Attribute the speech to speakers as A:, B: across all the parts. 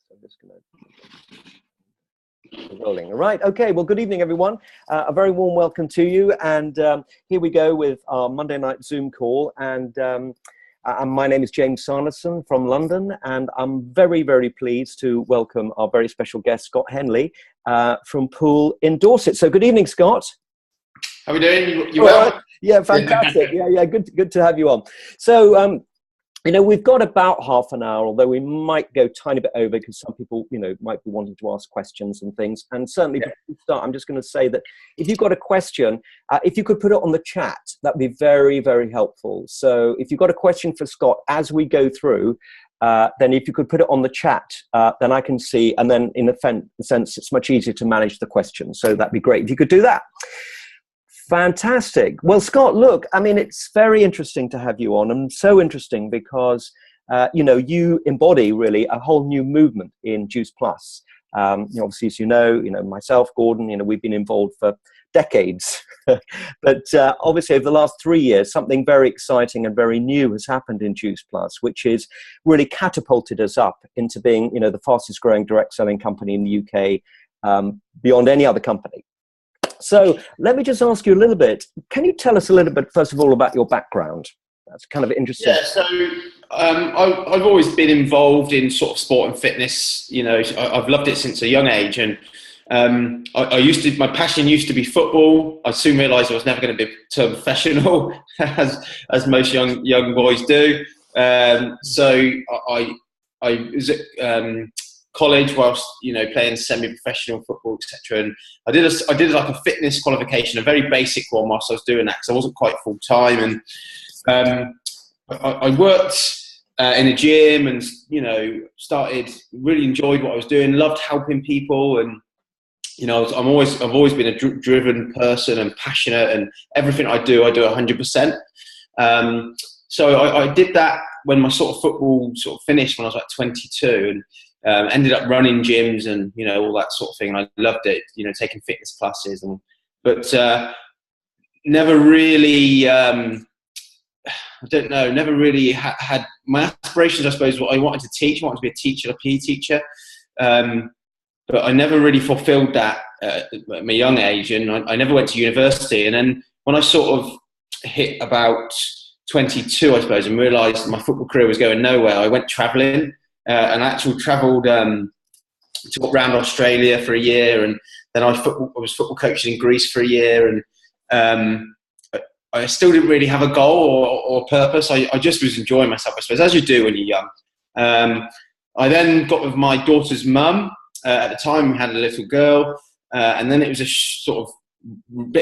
A: So I'm just going to rolling. Right. Okay. Well, good evening, everyone. A very warm welcome to you. And here we go with our Monday night Zoom call. And my name is James Sanderson from London, and I'm very, very pleased to welcome our very special guest, Scott Henley, from Poole in Dorset. So good evening, Scott.
B: How are we doing? You well?
A: Yeah, fantastic. Yeah, good to have you on. So, we've got about half an hour, although we might go a tiny bit over because some people, might be wanting to ask questions and things. And certainly before we start, I'm just going to say that if you've got a question, if you could put it on the chat, that'd be very, very helpful. So if you've got a question for Scott as we go through, then if you could put it on the chat, then I can see. And then in a sense, it's much easier to manage the questions. So that'd be great if you could do that. Fantastic. Well, Scott, look, I mean, it's very interesting to have you on, and so interesting because, you embody really a whole new movement in Juice Plus. Obviously, as you know, myself, Gordon, we've been involved for decades, but obviously over the last 3 years, something very exciting and very new has happened in Juice Plus, which is really catapulted us up into being, the fastest growing direct selling company in the UK, beyond any other company. So let me just ask you a little bit. Can you tell us a little bit, first of all, about your background? That's kind of interesting.
B: Yeah, so I've always been involved in sort of sport and fitness. I've loved it since a young age. And my passion used to be football. I soon realised I was never going to be turned professional, as most young boys do. So I was at college whilst playing semi-professional football, etc. And I did like a fitness qualification, a very basic one, whilst I was doing that because I wasn't quite full time. And I worked in a gym and really enjoyed what I was doing, loved helping people, and I've always been a driven person and passionate, and everything I do 100%. So I did that when my sort of football sort of finished when I was like 22, and ended up running gyms and all that sort of thing. And I loved it, taking fitness classes, but never really never really had my aspirations. I suppose what I wanted to teach, I wanted to be a teacher, a PE teacher, but I never really fulfilled that at my young age, and I never went to university. And then when I sort of hit about 22, I suppose, and realised my football career was going nowhere, I went travelling. And actually travelled to around Australia for a year, and then I was football coaching in Greece for a year, and I still didn't really have a goal or purpose. I just was enjoying myself, I suppose, as you do when you're young. I then got with my daughter's mum. At the time, we had a little girl, and then it was a sort of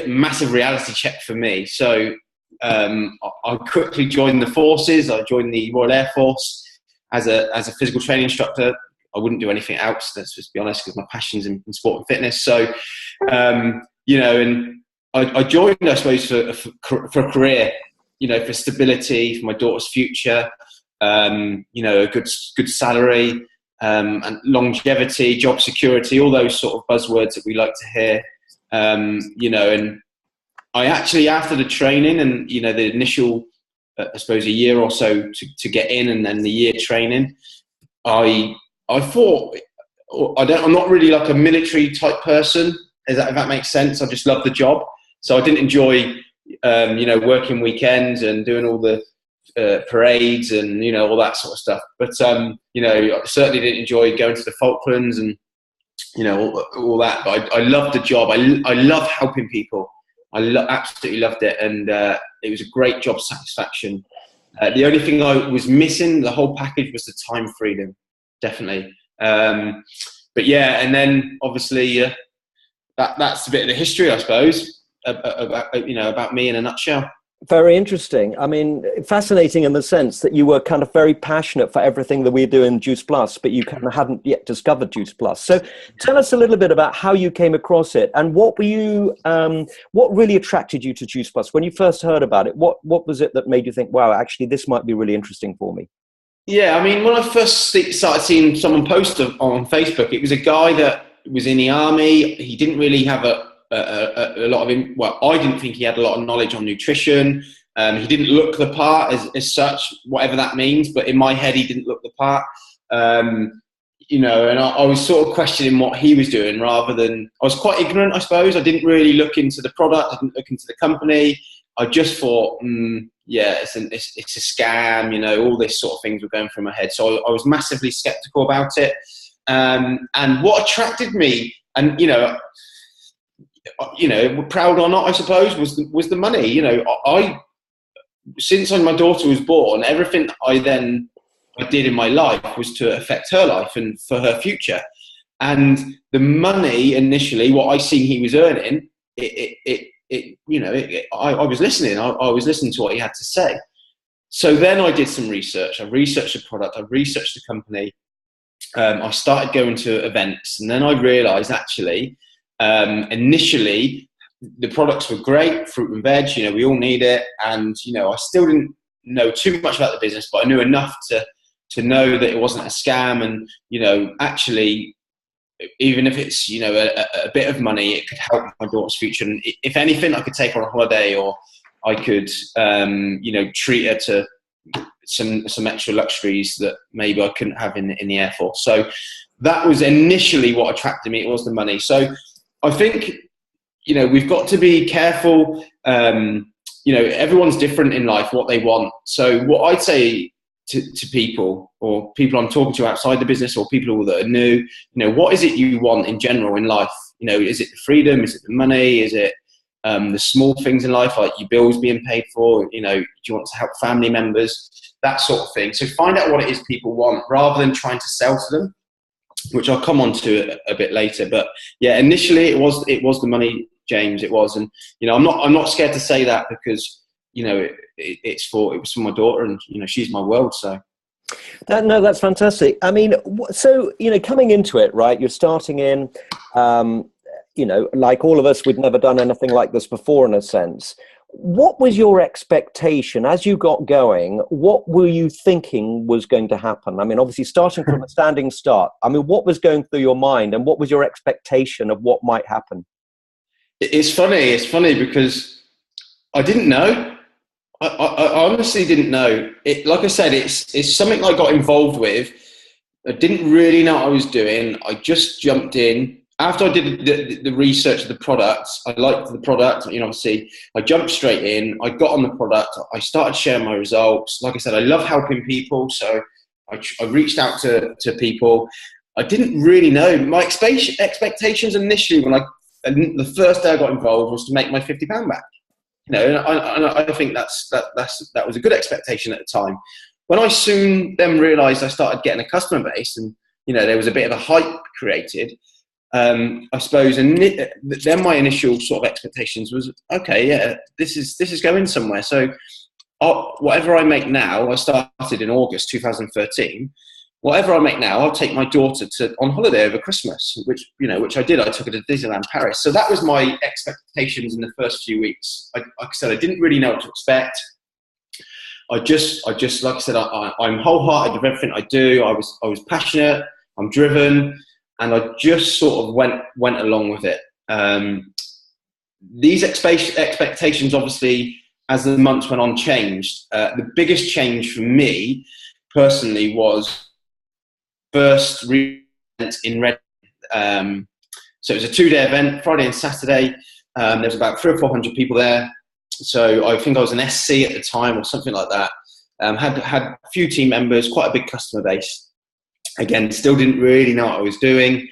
B: massive reality check for me. So I quickly joined the forces. I joined the Royal Air Force as a physical training instructor. I wouldn't do anything else, let's just be honest, because my passion's in sport and fitness. So, and I joined, I suppose, for a career, for stability, for my daughter's future, a good salary, and longevity, job security, all those sort of buzzwords that we like to hear, and I actually, after the training and, the initial, I suppose, a year or so to get in, and then the year training, I thought, I'm not really like a military type person, if that makes sense. I just love the job. So I didn't enjoy, working weekends and doing all the parades and, all that sort of stuff. But, I certainly didn't enjoy going to the Falklands and, all that. But I loved the job. I love helping people. Absolutely loved it, and it was a great job satisfaction. The only thing I was missing, the whole package, was the time freedom, definitely. But yeah, and then obviously that's a bit of the history, I suppose, about me in a nutshell.
A: Very interesting. I mean, fascinating in the sense that you were kind of very passionate for everything that we do in Juice Plus, but you kind of hadn't yet discovered Juice Plus. So tell us a little bit about how you came across it, and what really attracted you to Juice Plus when you first heard about it. What was it that made you think, wow, actually this might be really interesting for me?
B: Yeah, I mean, when I first started seeing someone post on Facebook, it was a guy that was in the army. He didn't really have a lot of, well, I didn't think he had a lot of knowledge on nutrition. He didn't look the part as such, whatever that means, but in my head, he didn't look the part. you know, and I was sort of questioning what he was doing rather than, I was quite ignorant, I suppose. I didn't really look into the product, I didn't look into the company. I just thought, yeah, it's a scam, you know, all this sort of things were going through my head. So I was massively skeptical about it. And what attracted me, and, you know, proud or not, I suppose, was the money. You know, since my daughter was born, everything I did in my life was to affect her life and for her future. And the money initially, what I seen he was earning, I was listening. I was listening to what he had to say. So then I did some research. I researched the product. I researched the company. I started going to events, and then I realised actually, initially, the products were great, fruit and veg. You know, we all need it, and you know, I still didn't know too much about the business, but I knew enough to know that it wasn't a scam, and you know, actually, even if it's, you know, a bit of money, it could help my daughter's future. And if anything, I could take her on a holiday, or I could, you know, treat her to some extra luxuries that maybe I couldn't have in the Air Force. So that was initially what attracted me. It was the money. So I think, you know, we've got to be careful. You know, everyone's different in life, what they want. So what I'd say to people, or people I'm talking to outside the business, or people that are new, you know, what is it you want in general in life? You know, is it the freedom? Is it the money? Is it the small things in life, like your bills being paid for? You know, do you want to help family members? That sort of thing. So find out what it is people want, rather than trying to sell to them, which I'll come on to a bit later. But yeah, initially it was the money, James. It was, and you know, I'm not scared to say that, because you know, it was for my daughter, and you know, she's my world. So
A: no, that's fantastic. I mean, so you know, coming into it, right? You're starting in, you know, like all of us, we'd never done anything like this before, in a sense. What was your expectation as you got going? What were you thinking was going to happen? I mean, obviously starting from a standing start, I mean, what was going through your mind, and what was your expectation of what might happen?
B: It's funny because I didn't know. I honestly didn't know. Like I said, it's something I got involved with. I didn't really know what I was doing. I just jumped in. After I did the research of the products, I liked the product. You know, obviously, I jumped straight in. I got on the product. I started sharing my results. Like I said, I love helping people, so I reached out to people. I didn't really know. My expectations initially, the first day I got involved, was to make my £50 back. You know, and I think that was a good expectation at the time. When I soon then realised I started getting a customer base, and you know, there was a bit of a hype created, I suppose, and then my initial sort of expectations was, okay, yeah, this is going somewhere. So whatever I make now, I started in August 2013. Whatever I make now, I'll take my daughter on holiday over Christmas, which I did. I took her to Disneyland Paris. So that was my expectations in the first few weeks. Like I said, I didn't really know what to expect. I just like I said, I'm wholehearted with everything I do. I was passionate. I'm driven, and I just sort of went along with it. These expectations, obviously, as the months went on, changed. The biggest change for me personally was first event in Reading. So it was a 2-day event, Friday and Saturday. There was about 300 or 400 people there. So I think I was an SC at the time, or something like that. Had a few team members, quite a big customer base. Again, still didn't really know what I was doing.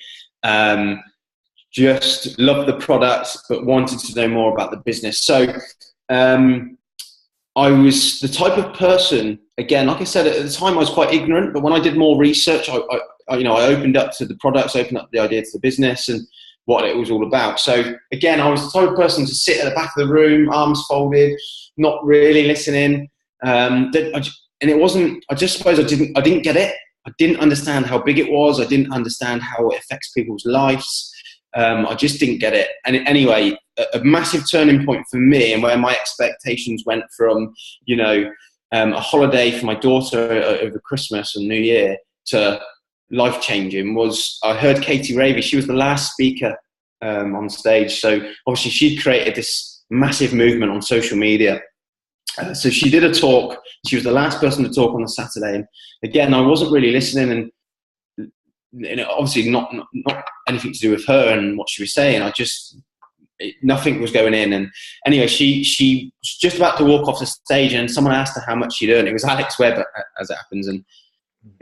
B: Just loved the product, but wanted to know more about the business. So I was the type of person, again, like I said, at the time I was quite ignorant, but when I did more research, I opened up to the products, opened up the idea to the business and what it was all about. So again, I was the type of person to sit at the back of the room, arms folded, not really listening. And it wasn't, I just suppose I didn't get it. I didn't understand how big it was. I didn't understand how it affects people's lives. I just didn't get it. And anyway, a massive turning point for me, and where my expectations went from, a holiday for my daughter over Christmas and New Year to life-changing, was I heard Katie Ravey. She was the last speaker on stage. So obviously she created this massive movement on social media. So she did a talk. She was the last person to talk on the Saturday. And again, I wasn't really listening. And obviously not anything to do with her and what she was saying. Nothing was going in. And anyway, she was just about to walk off the stage, and someone asked her how much she'd earned. It was Alex Webb, as it happens, and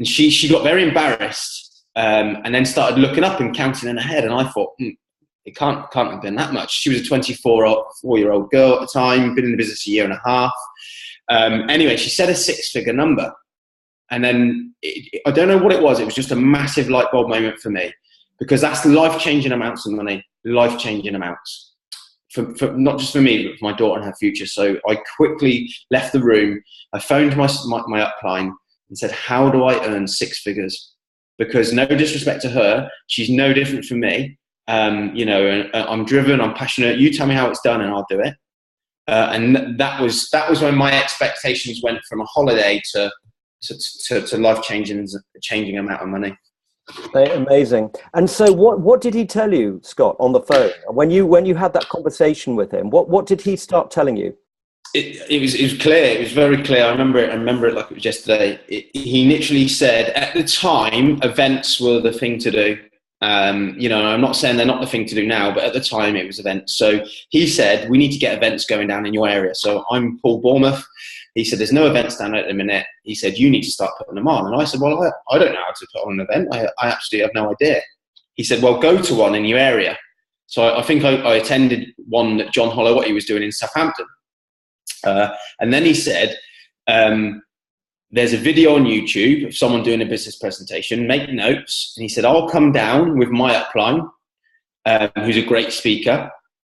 B: she got very embarrassed, and then started looking up and counting in her head. And I thought, it can't have been that much. She was a 24-year-old girl at the time, been in the business a year and a half. Anyway, she said a six-figure number. And then I don't know what it was. It was just a massive light bulb moment for me, because that's life-changing amounts of money, life-changing amounts. For not just for me, but for my daughter and her future. So I quickly left the room. I phoned my upline and said, how do I earn six figures? Because no disrespect to her, she's no different from me. I'm driven, I'm passionate. You tell me how it's done and I'll do it. And that was when my expectations went from a holiday to life-changing amount of money.
A: Amazing. And so what did he tell you, Scott, on the phone? When you had that conversation with him, what did he start telling you?
B: It was clear. It was very clear. I remember it like it was yesterday. He literally said, at the time, events were the thing to do. I'm not saying they're not the thing to do now, but at the time it was events. So he said, we need to get events going down in your area. So I'm Paul Bournemouth. He said, there's no events down at the minute. He said, you need to start putting them on. And I said, well, I don't know how to put on an event. I absolutely have no idea. He said, well, go to one in your area. So I think I attended one that John Holloway, he was doing in Southampton. And then he said, there's a video on YouTube of someone doing a business presentation, make notes. And he said, I'll come down with my upline, who's a great speaker.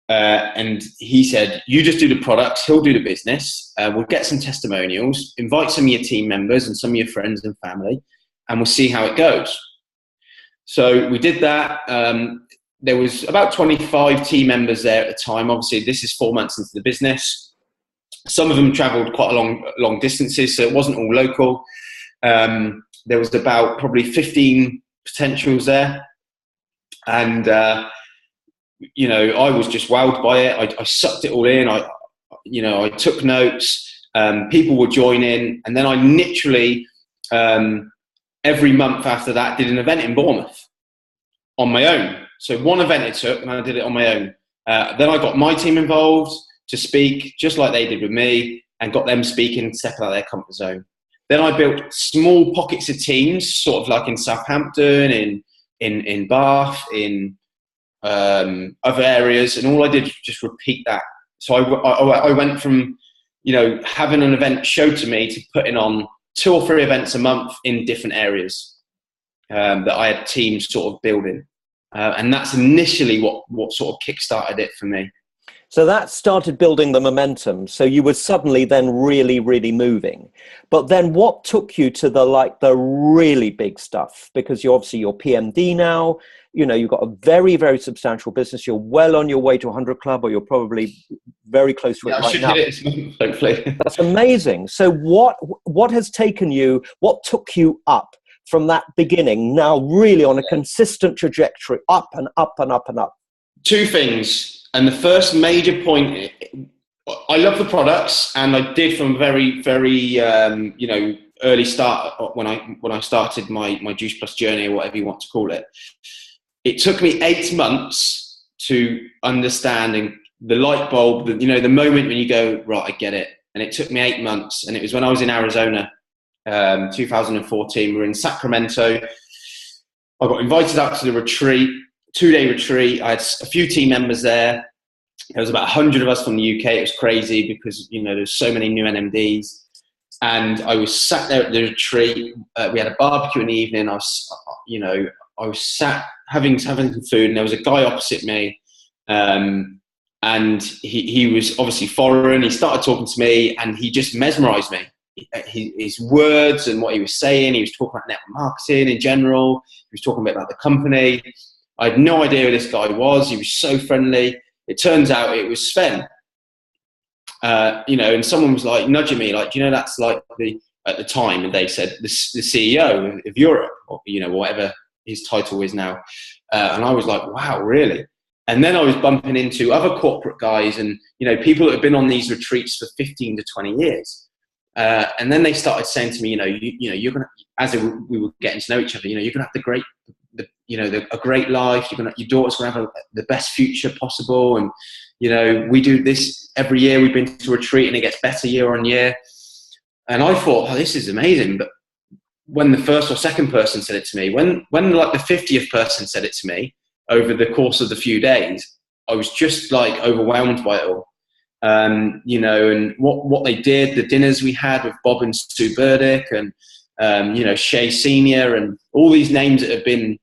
B: And he said, you just do the products, he'll do the business. We'll get some testimonials, invite some of your team members and some of your friends and family, and we'll see how it goes. So we did that. There was about 25 team members there at the time. Obviously, this is 4 months into the business. Some of them traveled quite long distances, so it wasn't all local. There was about probably 15 potentials there. And, I was just wowed by it. I sucked it all in. I took notes. People would join in. And then I literally, every month after that, did an event in Bournemouth on my own. So one event it took, and I did it on my own. Then I got my team involved to speak, just like they did with me, and got them speaking, stepping out of their comfort zone. Then I built small pockets of teams, sort of like in Southampton, in Bath, in other areas, and all I did was just repeat that. So I went from, having an event showed to me to putting on 2 or 3 events a month in different areas that I had teams sort of building. And that's initially what sort of kick-started it for me.
A: So that started building the momentum. So you were suddenly then really, really moving. But then what took you to the really big stuff? Because you're PMD now, you've got a very, very substantial business. You're well on your way to 100 Club, or you're probably very close to it right now. I should hit it this month, hopefully. That's amazing. So what has taken you, what took you up from that beginning, now really on a consistent trajectory, up and up and up and up? 2
B: things. And the first major point, I love the products, and I did from a very, very, early start when I started my Juice Plus journey, or whatever you want to call it. It took me 8 months to understanding the light bulb, the moment when you go, right, I get it. And it took me 8 months, and it was when I was in Arizona, 2014. We were in Sacramento. I got invited out to the retreat. 2-day retreat. I had a few team members there. There was about 100 of us from the UK. It was crazy because, there's so many new NMDs. And I was sat there at the retreat. We had a barbecue in the evening. I was sat having some food, and there was a guy opposite me. And he was obviously foreign. He started talking to me, and he just mesmerized me. His words and what he was saying. He was talking about network marketing in general. He was talking a bit about the company. I had no idea who this guy was. He was so friendly. It turns out it was Sven. And someone was like nudging me, like, that's like at the time, and they said the CEO of Europe, or whatever his title is now. And I was like, wow, really? And then I was bumping into other corporate guys, and people that have been on these retreats for 15 to 20 years. And then they started saying to me, you're gonna, as we were getting to know each other, you're gonna have the you know, a great life. Your daughter's going to have the best future possible. And, you know, we do this every year. We've been to a retreat and it gets better year on year. And I thought, oh, this is amazing. But when the first or second person said it to me, when like the 50th person said it to me over the course of the few days, I was just like overwhelmed by it all. You know, and what they did, the dinners we had with Bob and Sue Burdick and, you know, Shay Senior and all these names that have been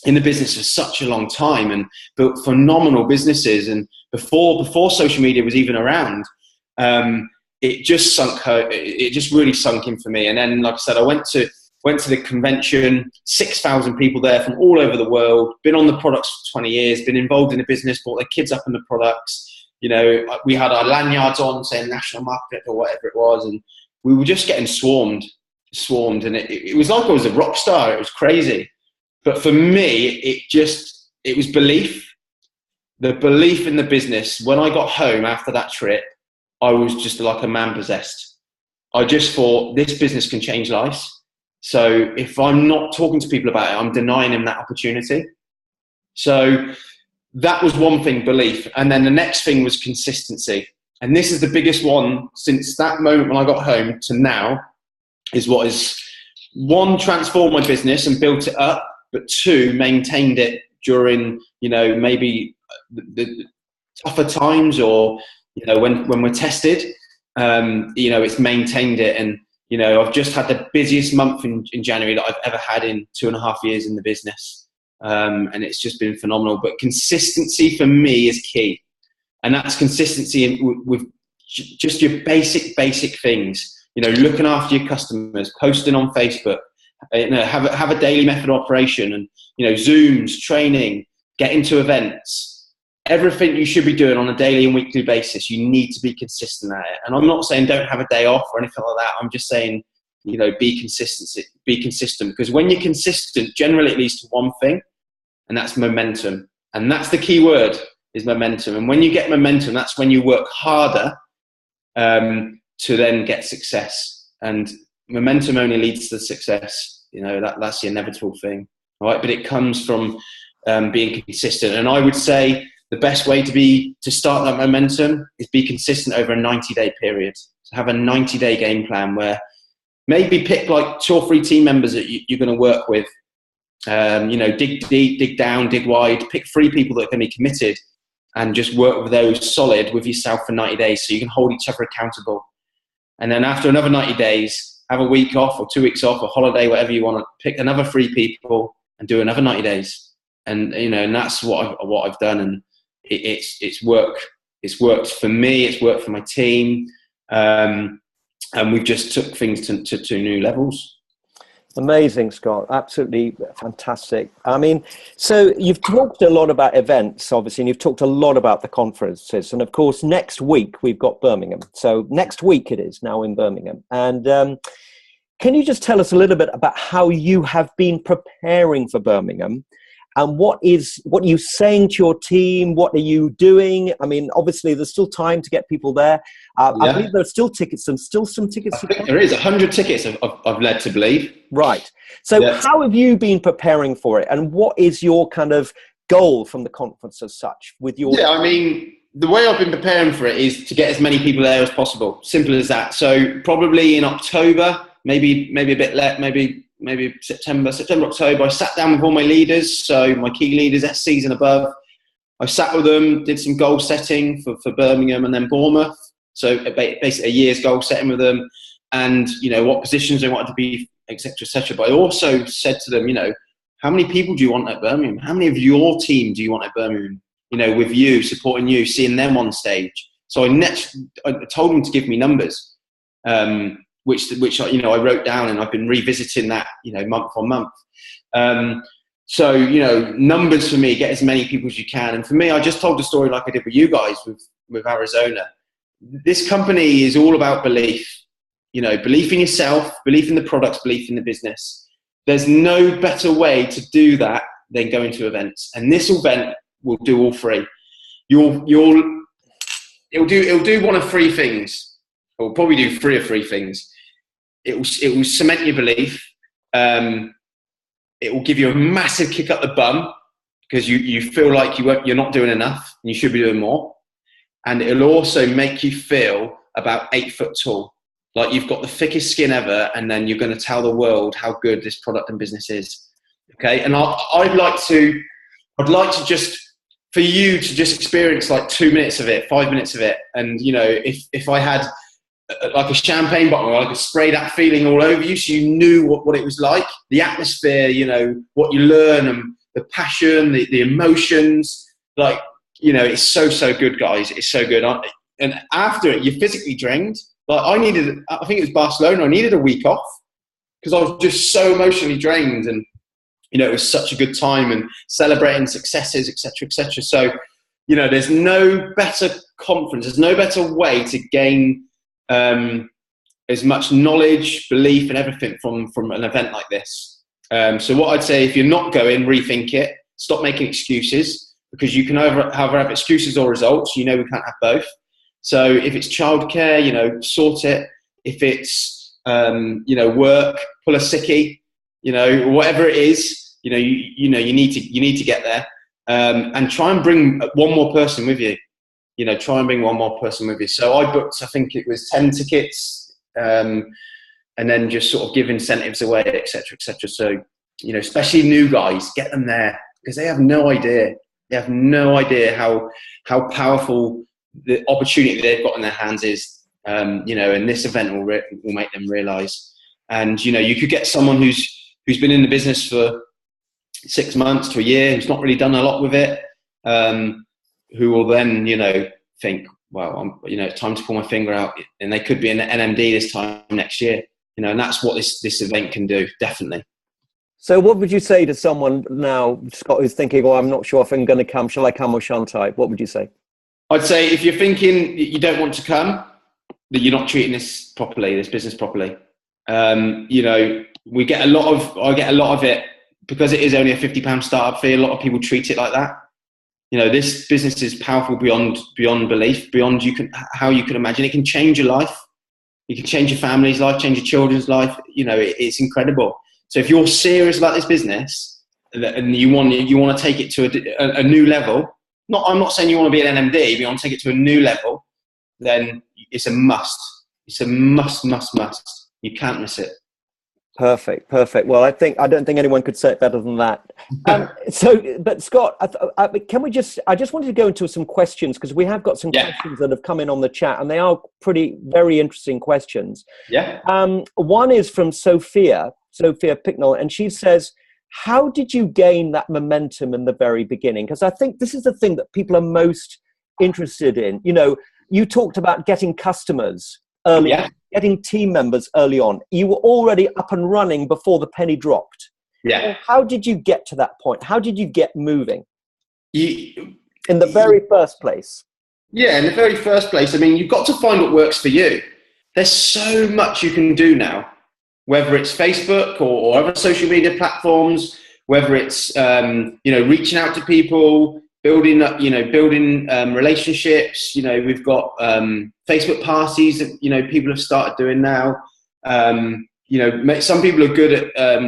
B: in the business for such a long time and built phenomenal businesses. And before social media was even around, it just really sunk in for me. And then, like I said, I went to the convention, 6,000 people there from all over the world, been on the products for 20 years, been involved in the business, brought their kids up in the products. You know, we had our lanyards on saying national market or whatever it was. And we were just getting swarmed. And it was like I was a rock star. It was crazy. But for me, it was belief. The belief in the business. When I got home after that trip, I was just like a man possessed. I just thought, this business can change lives. So if I'm not talking to people about it, I'm denying them that opportunity. So that was one thing, belief. And then the next thing was consistency. And this is the biggest one since that moment when I got home to now, is what is, one, transformed my business and built it up, but two, maintained it during, you know, maybe the tougher times or, you know, when we're tested, you know, it's maintained it. And, you know, I've just had the busiest month in January that I've ever had in 2.5 years in the business. And it's just been phenomenal. But consistency for me is key. And that's consistency with just your basic things. You know, looking after your customers, posting on Facebook, you know, have a daily method of operation and, you know, Zooms, training, getting to events. Everything you should be doing on a daily and weekly basis, you need to be consistent at it. And I'm not saying don't have a day off or anything like that. I'm just saying, you know, be consistent, because when you're consistent, generally it leads to one thing, and that's momentum. And that's the key word, is momentum. And when you get momentum, that's when you work harder to then get success. And momentum only leads to success. You know, that's the inevitable thing. All right, but it comes from being consistent. And I would say the best way to start that momentum is be consistent over a 90-day period. So have a 90-day game plan where maybe pick like 2 or 3 team members that you're going to work with. You know, dig deep, dig down, dig wide. Pick 3 people that are going to be committed and just work with those solid with yourself for 90 days so you can hold each other accountable. And then after another 90 days, have a week off or 2 weeks off, a holiday, whatever you want to. Pick another 3 people and do another 90 days. And, you know, and that's what I've done. And it's worked. It's worked for me. It's worked for my team. And we've just took things to new levels.
A: Amazing, Scott. Absolutely fantastic. I mean, so you've talked a lot about events, obviously, and you've talked a lot about the conferences. And of course, next week we've got Birmingham. So next week it is now in Birmingham. And can you just tell us a little bit about how you have been preparing for Birmingham? And what are you saying to your team? What are you doing? I mean, obviously, there's still time to get people there. I believe there's still tickets. Still some tickets.
B: I think there is 100 tickets. I've led to believe.
A: Right. So, how have you been preparing for it? And what is your kind of goal from the conference as such? With your
B: I mean, the way I've been preparing for it is to get as many people there as possible. Simple as that. So, probably in October, maybe a bit late, maybe September, October, I sat down with all my leaders, so my key leaders, SCs and above. I sat with them, did some goal setting for Birmingham and then Bournemouth. So basically a year's goal setting with them and, you know, what positions they wanted to be, et cetera, But I also said to them, you know, how many people do you want at Birmingham? How many of your team do you want at Birmingham? You know, with you, supporting you, seeing them on stage. So I told them to give me numbers. Which you know, I wrote down and I've been revisiting that, you know, month on month. So, you know, numbers for me, get as many people as you can. And for me, I just told the story like I did with you guys with Arizona. This company is all about belief, you know, belief in yourself, belief in the products, belief in the business. There's no better way to do that than going to events. And this event will do all 3. It'll do one of 3 things. It will probably do 3 or 3 things. It will cement your belief. it will give you a massive kick up the bum because you feel like you're not doing enough and you should be doing more. And it'll also make you feel about 8 foot tall, like you've got the thickest skin ever, and then you're going to tell the world how good this product and business is. Okay, and I'd like to just for you to just experience like 2 minutes of it, 5 minutes of it, and you know, if I had like a champagne bottle, I could spray that feeling all over you, so you knew what it was like, the atmosphere, you know, what you learn, and the passion, the emotions, like, you know, it's so good, guys. It's so good. And after it, you're physically drained. Like I think it was Barcelona, I needed a week off because I was just so emotionally drained, and you know, it was such a good time and celebrating successes, etc. So, you know, there's no better conference, there's no better way to gain as much knowledge, belief, and everything from an event like this. So what I'd say, if you're not going, rethink it. Stop making excuses, because you can either have excuses or results. You know, we can't have both. So if it's childcare, you know, sort it. If it's you know, work, pull a sickie, you know, whatever it is, you know, you need to get there, and try and bring one more person with you. You know, try and bring one more person with you. So I booked, I think it was 10 tickets, and then just sort of give incentives away, etc. So, you know, especially new guys, get them there, because they have no idea. They have no idea how powerful the opportunity they've got in their hands is. You know, and this event will make them realise. And you know, you could get someone who's been in the business for 6 months to a year, who's not really done a lot with it, who will then, you know, think, well, you know, it's time to pull my finger out, and they could be an NMD this time next year. You know, and that's what this event can do, definitely.
A: So what would you say to someone now, Scott, who's thinking, oh, I'm not sure if I'm going to come, shall I come or shan't I? What would you say?
B: I'd say if you're thinking you don't want to come, that you're not treating this business properly. You know, I get a lot of it, because it is only a £50 startup fee. A lot of people treat it like that. You know, this business is powerful beyond belief, beyond how you can imagine. It can change your life. You can change your family's life, change your children's life. You know, it's incredible. So if you're serious about this business and you want to take it to a new level, I'm not saying you want to be an NMD, but you want to take it to a new level, then it's a must. It's a must. You can't miss it.
A: Perfect. Well, I don't think anyone could say it better than that. But Scott, I just wanted to go into some questions, because we have got some questions that have come in on the chat, and they are very interesting questions.
B: Yeah.
A: One is from Sophia Picknell, and she says, how did you gain that momentum in the very beginning? Because I think this is the thing that people are most interested in. You know, you talked about getting customers early, getting team members early on. You were already up and running before the penny dropped.
B: Yeah.
A: So how did you get to that point? How did you get moving in the very first place?
B: Yeah, in the very first place, I mean, you've got to find what works for you. There's so much you can do now, whether it's Facebook or other social media platforms, whether it's, you know, reaching out to people, building relationships. You know, we've got Facebook parties that, you know, people have started doing now. You know, some people are good at,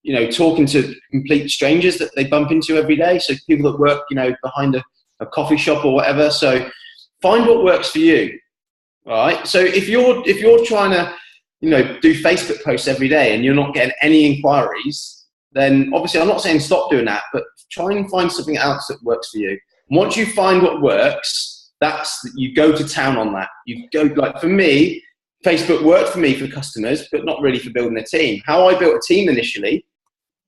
B: you know, talking to complete strangers that they bump into every day. So people that work, you know, behind a coffee shop or whatever. So find what works for you. All right. So if you're trying to, you know, do Facebook posts every day and you're not getting any inquiries, then obviously I'm not saying stop doing that, but try and find something else that works for you. Once you find what works, you go to town on that. You go, like for me, Facebook worked for me for customers, but not really for building a team. How I built a team initially,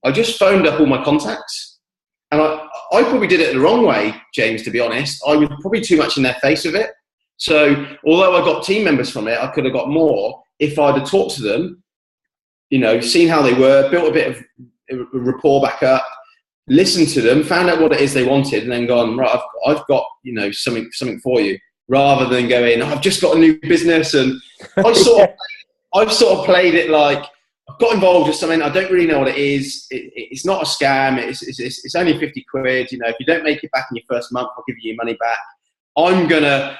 B: I just phoned up all my contacts. And I probably did it the wrong way, James, to be honest. I was probably too much in their face with it. So although I got team members from it, I could have got more if I'd have talked to them, you know, seen how they were, built a bit of rapport back up, listened to them, found out what it is they wanted, and then gone, right, I've got, you know, something for you, rather than going, I've just got a new business. And I've sort of played it like, I've got involved with something, I don't really know what it is. It's not a scam. It's only 50 quid. You know, if you don't make it back in your first month, I'll give you your money back. I'm gonna,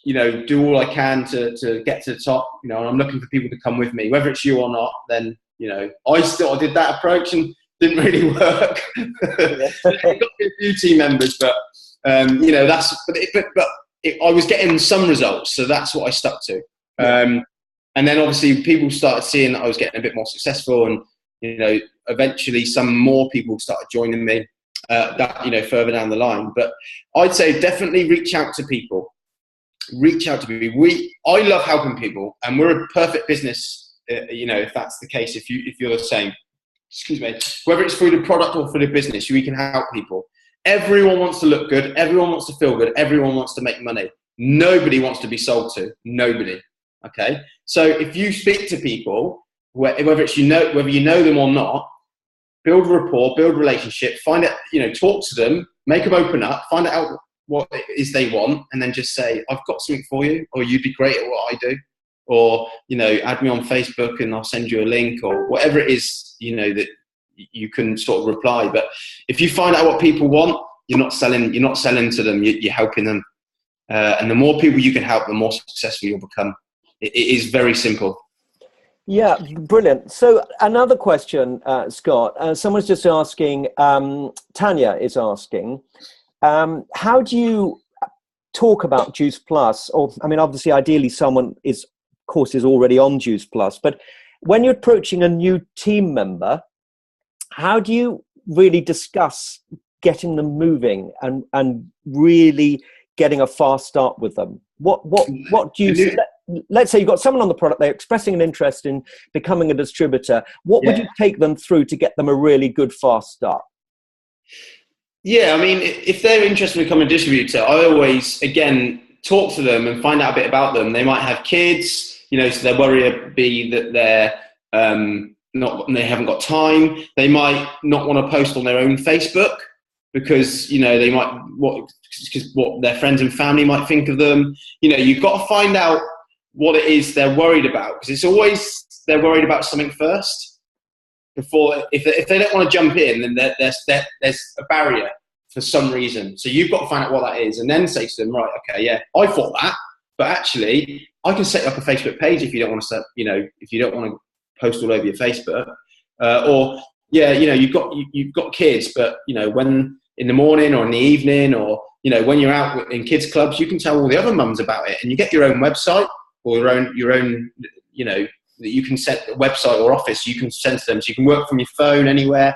B: you know, do all I can to get to the top. You know, and I'm looking for people to come with me, whether it's you or not. Then I did that approach and didn't really work. Got a few team members, but I was getting some results, so that's what I stuck to. And then obviously people started seeing that I was getting a bit more successful, and eventually some more people started joining me. Further down the line, but I'd say definitely reach out to people. I love helping people, and we're a perfect business. If that's the case, if you're the same, excuse me, whether it's through the product or through the business, we can help people. Everyone wants to look good. Everyone wants to feel good. Everyone wants to make money. Nobody wants to be sold to. Nobody. Okay. So if you speak to people, whether you know them or not, build rapport, build relationship, find out, talk to them, make them open up, find out what it is they want, and then just say, I've got something for you, or you'd be great at what I do, or, add me on Facebook and I'll send you a link, or whatever it is, that you can sort of reply. But if you find out what people want, you're not selling to them, you're helping them. And the more people you can help, the more successful you'll become. It is very simple.
A: Yeah, brilliant. So another question, Scott, someone's just asking, Tanya is asking, how do you talk about Juice Plus? Or, obviously, ideally someone is already on Juice Plus, but when you're approaching a new team member, how do you really discuss getting them moving and really getting a fast start with them? What do you... Let's say you've got someone on the product, they're expressing an interest in becoming a distributor. What would you take them through to get them a really good fast start?
B: Yeah, if they're interested in becoming a distributor, I always, again, talk to them and find out a bit about them. They might have kids, so their worry would be that they haven't got time. They might not want to post on their own Facebook because, they might, what their friends and family might think of them. You've got to find out what it is they're worried about, because it's always they're worried about something first before. If they don't want to jump in, then there's a barrier for some reason. So you've got to find out what that is, and then say to them, right, okay, yeah, I thought that, but actually I can set up a Facebook page if you don't want to if you don't want to post all over your Facebook, or you've got kids, but when in the morning or in the evening, or when you're out in kids clubs, you can tell all the other mums about it, and you get your own website or your own that you can set a website or office you can send to them, so you can work from your phone anywhere,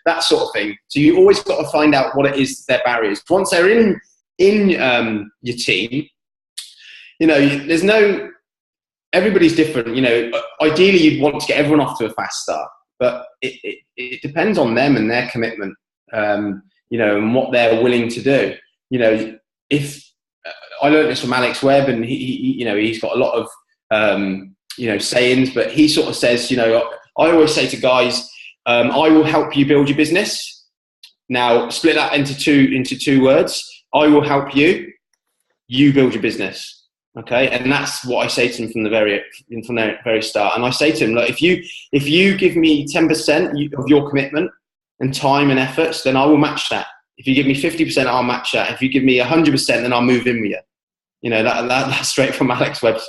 B: that sort of thing. So you always got to find out what it is their barriers. Once they're in your team, everybody's different. Ideally you'd want to get everyone off to a fast start, but it depends on them and their commitment, and what they're willing to do. If I learned this from Alex Webb, and he's got a lot of sayings, but he sort of says, I always say to guys, I will help you build your business. Now split that into two words. I will help you build your business. Okay, and that's what I say to them from the very start. And I say to them, look, if you give me 10% of your commitment and time and efforts, then I will match that. If you give me 50%, I'll match that. If you give me 100%, then I'll move in with you. That's straight from Alex Webb's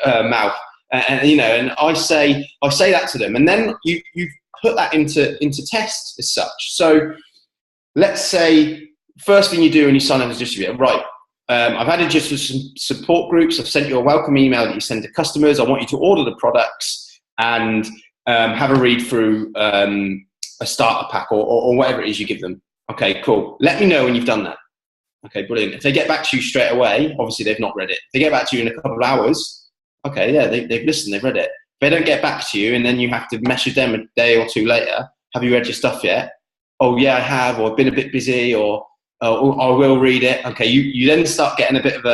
B: mouth. And I say that to them, and then you put that into tests as such. So let's say first thing you do when you sign up as a distributor, right? I've added you to some support groups. I've sent you a welcome email that you send to customers. I want you to order the products and have a read through a starter pack or whatever it is you give them. Okay, cool. Let me know when you've done that. Okay, brilliant. If they get back to you straight away, obviously they've not read it. If they get back to you in a couple of hours, okay, yeah, they've listened, they've read it. If they don't get back to you and then you have to message them a day or two later, have you read your stuff yet? Oh yeah, I have, or I've been a bit busy, or I will read it. Okay, you then start getting a bit of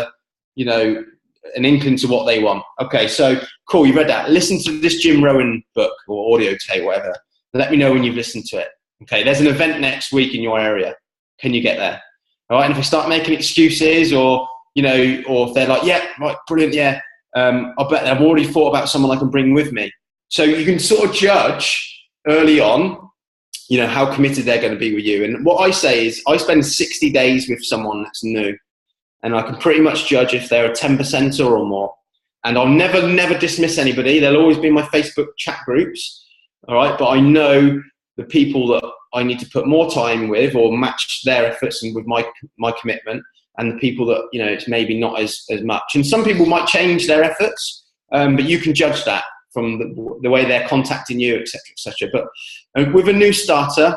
B: an inkling to what they want. Okay, so cool, you read that. Listen to this Jim Rohn book or audio tape, whatever. Let me know when you've listened to it. Okay, there's an event next week in your area. Can you get there? All right, and if they start making excuses, or if they're like, yeah, right, brilliant, yeah, I bet I've already thought about someone I can bring with me. So you can sort of judge early on, how committed they're going to be with you. And what I say is, I spend 60 days with someone that's new, and I can pretty much judge if they're a 10%er or more. and I'll never dismiss anybody. There'll always be my Facebook chat groups, all right? But I know the people that I need to put more time with or match their efforts and with my commitment, and the people that, you know, it's maybe not as much. And some people might change their efforts, but you can judge that from the way they're contacting you, etc., etc. But with a new starter,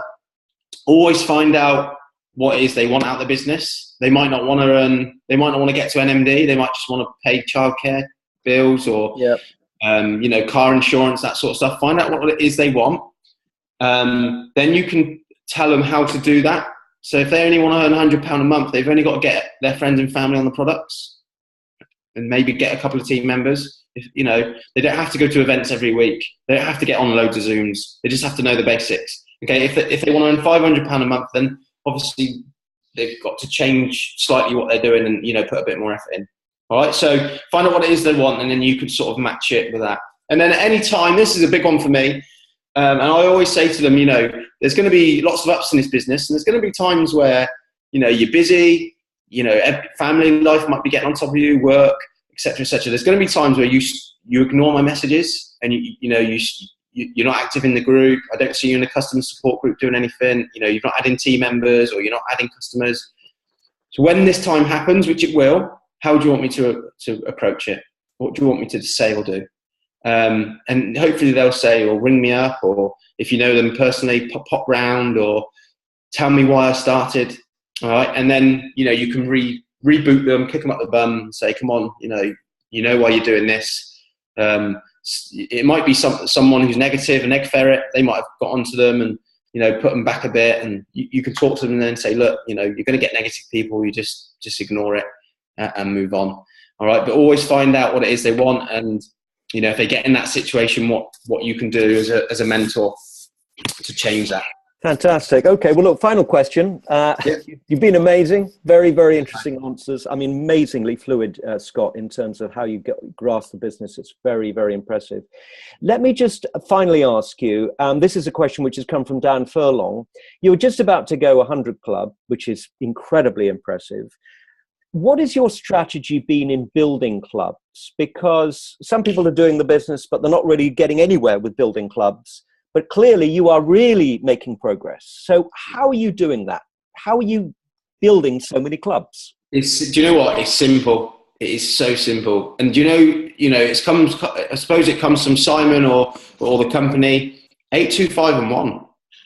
B: always find out what it is they want out of the business. They might not want to earn, they might not want to get to an MD. They might just want to pay childcare bills or, you know, car insurance, that sort of stuff. Find out what it is they want. Then you can tell them how to do that. So if they only want to earn £100 a month, they've only got to get their friends and family on the products and maybe get a couple of team members. If, you know, they don't have to go to events every week. They don't have to get on loads of Zooms. They just have to know the basics. Okay, if they want to earn £500 a month, then obviously they've got to change slightly what they're doing and, you know, put a bit more effort in. All right, so find out what it is they want, and then you can sort of match it with that. And then at any time, this is a big one for me, and I always say to them, you know, there's going to be lots of ups in this business, and there's going to be times where, you know, you're busy, you know, family life might be getting on top of you, work, etc., etc. There's going to be times where you ignore my messages, and you're not active in the group. I don't see you in the customer support group doing anything. You know, you're not adding team members or you're not adding customers. So when this time happens, which it will, how do you want me to approach it? What do you want me to say or do? And hopefully they'll say, or ring me up, or if you know them personally, pop round, or tell me why I started. All right, and then, you know, you can reboot them, kick them up the bum, and say, come on, you know why you're doing this. It might be someone who's negative, an egg ferret. They might have got onto them and, you know, put them back a bit, and you can talk to them and then say, look, you know, you're going to get negative people. You just ignore it and move on. All right, but always find out what it is they want, and, you know, if they get in that situation, what you can do as a mentor to change that.
A: Fantastic. Okay, well, look, final question. You've been amazing. Very, very interesting answers. I mean, amazingly fluid, Scott, in terms of how you grasp the business. It's very, very impressive. Let me just finally ask you, this is a question which has come from Dan Furlong. You're just about to go 100 Club, which is incredibly impressive. What is your strategy been in building clubs? Because some people are doing the business, but they're not really getting anywhere with building clubs. But clearly you are really making progress. So how are you doing that? How are you building so many clubs?
B: Do you know what? It's simple. It is so simple. And you know, I suppose it comes from Simon or the company. 825 and 1.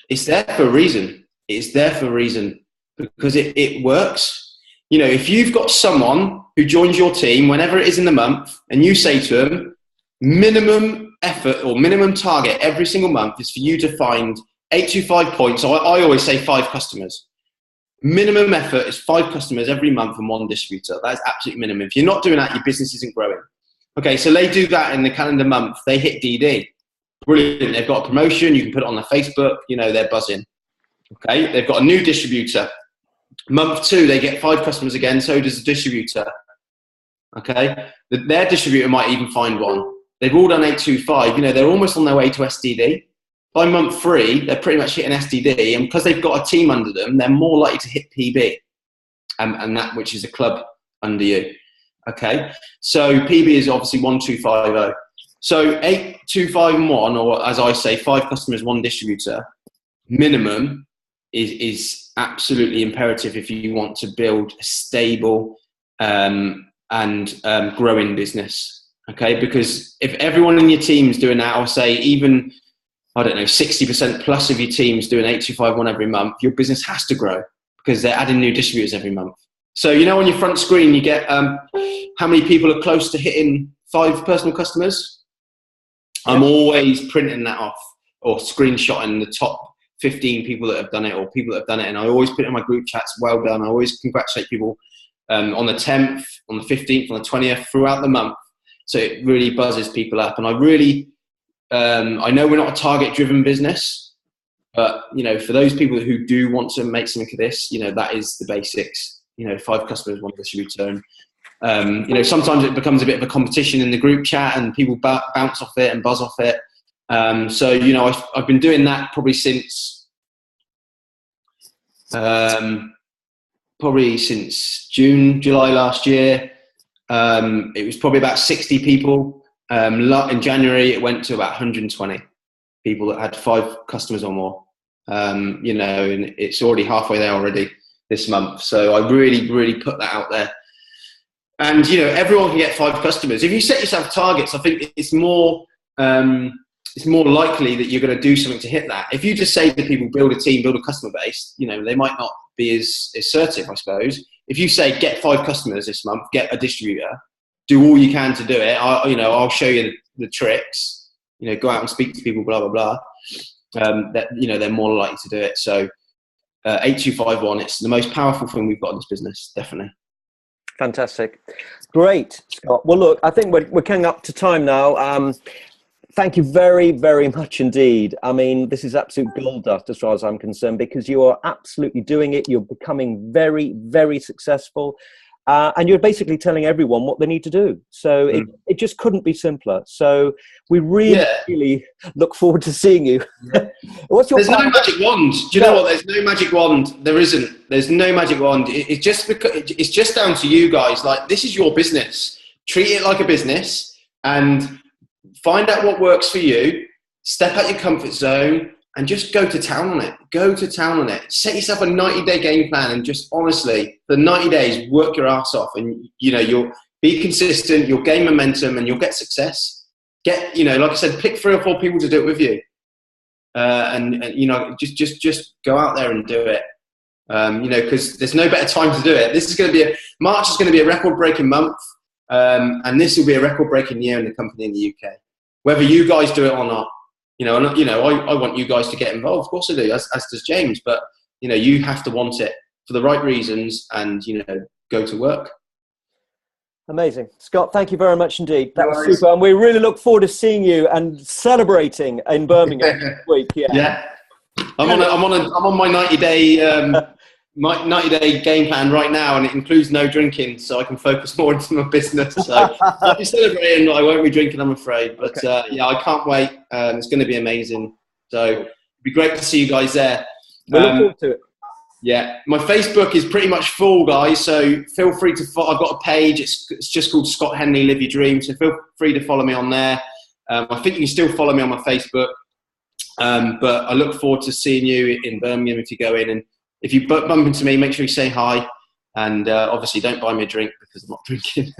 B: It's there for a reason. It's there for a reason because it works. You know, if you've got someone who joins your team whenever it is in the month, and you say to them, minimum effort or minimum target every single month is for you to find 825 points. So I always say 5 customers. Minimum effort is 5 customers every month and 1 distributor. That's absolutely minimum. If you're not doing that, your business isn't growing. Okay, so they do that in the calendar month. They hit DD. Brilliant. They've got a promotion. You can put it on their Facebook. You know, they're buzzing. Okay, they've got a new distributor. Month 2, they get 5 customers again. So does the distributor. Okay, their distributor might even find 1. They've all done 825. You know, they're almost on their way to SDD. By month 3, they're pretty much hitting SDD. And because they've got a team under them, they're more likely to hit PB. And that, which is a club under you. Okay. So PB is obviously 1250. So 825 and 1, or as I say, 5 customers, 1 distributor, minimum is absolutely imperative if you want to build a stable and growing business. Okay, because if everyone in your team is doing that, or say even, I don't know, 60% plus of your team is doing 8251 every month, your business has to grow because they're adding new distributors every month. So, you know, on your front screen, you get how many people are close to hitting 5 personal customers. I'm always printing that off or screenshotting the top 15 people that have done it or people that have done it. And I always put it in my group chats, well done. I always congratulate people on the 10th, on the 15th, on the 20th, throughout the month. So it really buzzes people up. And I really, I know we're not a target-driven business, but, you know, for those people who do want to make something of this, you know, that is the basics. You know, 5 customers, 1 distributor. And, you know, sometimes it becomes a bit of a competition in the group chat and people bounce off it and buzz off it. So, you know, I've been doing that probably since June, July last year. It was probably about 60 people. In January, it went to about 120 people that had 5 customers or more. You know, and it's already halfway there already this month. So I really, really put that out there. And, you know, everyone can get 5 customers. If you set yourself targets, I think it's more likely that you're going to do something to hit that. If you just say to people, build a team, build a customer base, you know, they might not be as assertive, I suppose. If you say, get 5 customers this month, get a distributor, do all you can to do it. I'll show you the tricks, you know, go out and speak to people, blah, blah, blah. That, you know, they're more likely to do it. So 8251, it's the most powerful thing we've got in this business, definitely.
A: Fantastic. Great, Scott. Well, look, I think we're coming up to time now. Thank you very, very much indeed. I mean, this is absolute gold dust as far as I'm concerned, because you are absolutely doing it. You're becoming very, very successful. And you're basically telling everyone what they need to do. So it just couldn't be simpler. So we really, really look forward to seeing you. What's your
B: There's no magic wand. Do you know what? There's no magic wand. There isn't. There's no magic wand. It's just down to you guys. Like, this is your business. Treat it like a business and find out what works for you. Step out your comfort zone and just go to town on it. Go to town on it. Set yourself a 90-day game plan and just honestly, for 90 days, work your ass off. And, you know, you'll be consistent, you'll gain momentum and you'll get success. Get, you know, like I said, pick 3 or 4 people to do it with you. And you know, just go out there and do it. You know, because there's no better time to do it. This is going to be March is going to be a record-breaking month. And this will be a record-breaking year in the company in the UK. Whether you guys do it or not. You know, I want you guys to get involved. Of course I do, as does James. But, you know, you have to want it for the right reasons and, you know, go to work.
A: Amazing. Scott, thank you very much indeed. That was super. And we really look forward to seeing you and celebrating in Birmingham this week.
B: Yeah. I'm on my 90-day my 90-day game plan right now, and it includes no drinking, so I can focus more into my business. So I'll be celebrating. I won't be drinking, I'm afraid. But yeah, I can't wait. It's going to be amazing. So it'd be great to see you guys there.
A: We look forward to it.
B: Yeah, my Facebook is pretty much full, guys. So feel free to follow. I've got a page. It's just called Scott Henley Live Your Dream. So feel free to follow me on there. I think you can still follow me on my Facebook. But I look forward to seeing you in Birmingham if you go in. And if you bump into me, make sure you say hi. And obviously, don't buy me a drink because I'm not drinking.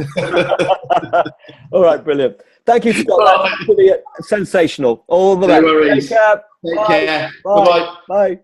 A: All right, brilliant. Thank you, Scott. That's really sensational. All the best.
B: No worries. Take care.
A: Bye. Bye. Bye.